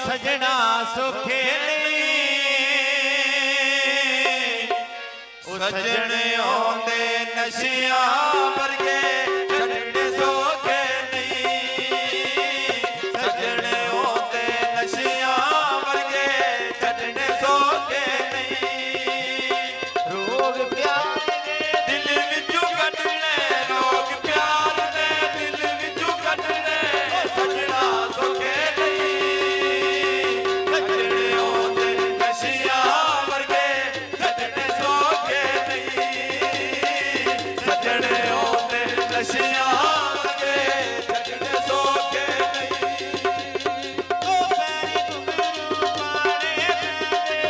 सजना सुखे सजने आंदे नशिया वर्गे छड्डने सौखे नहीं सजने आंदे नशिया वर्गे छड्डने सौखे नहीं रोग प्यार दे दिल विचों कढने रोग प्यार दे दिल विचों कढने सजना सुखे नहीं सजने आंदे नशिया वर्गे छड्डने सौखे सजने आंदे नशिया वर्गे छड्डने सौखे नहीं ओ पैरी घुंघरू पाने पैंदे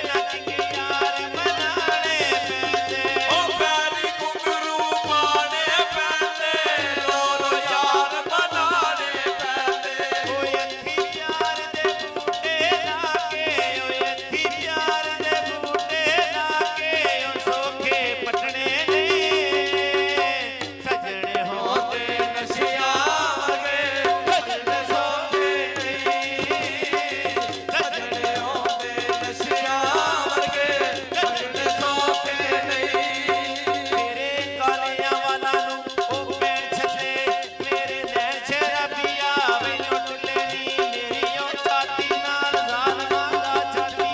नच के यार मनाने पैंदे ओ पैरी घुंघरू पाने पैंदे रो रो यार मनाने पैंदे ओ अखी प्यार दे बूटे लाके ओ अखी प्यार दे बूटे लाके ओ सौखे पटने सजने होंदे नशिया वर्गे छड्डने सौखे नहीं सजने होंदे नशिया वर्गे छड्डने सौखे नहीं तेरे कालियां वाला नूं ओ पैर छड्डे मेरे लैन शराबिया मैनूं टुल्ले नी मेरी ओ छाती नाल ज़ालमां दा छाती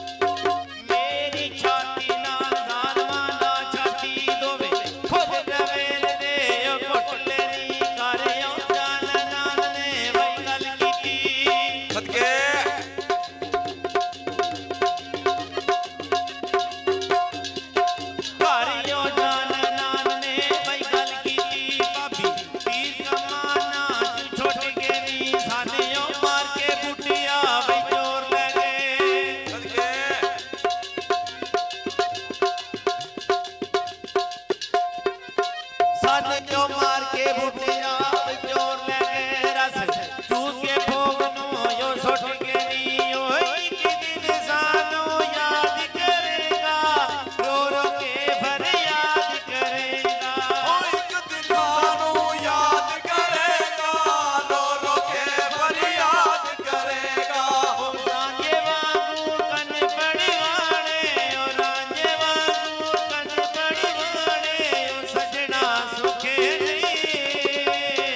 मेरी छाती नाल ज़ालमां दा छाती दोवे खुद रवेल दे ओ घुटले नी कर ओ जान नाल ने वही गल कीती सदके घरियों जान नान ने बई गल कीती भाभी तीर कमाना तू छुट के नी सानियों मार के बूटिया बई चोर ले गए सदके सानियों मार के बूटिया बई चोर ले गए रस चूस के भोग नू यो सुट के नी ओ एक दिन सानू याद करेगा रो रो के फरियाद करेगा ओ एक दिन सानू याद करेगा रो रो के फरियाद करेगा ओ रांझे वांगू कन पड़वाने ओ रांझे वांगू कन पड़वाने ओ सजना सुखे नहीं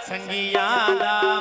ਸੰਗੀਆਂ ਦਾ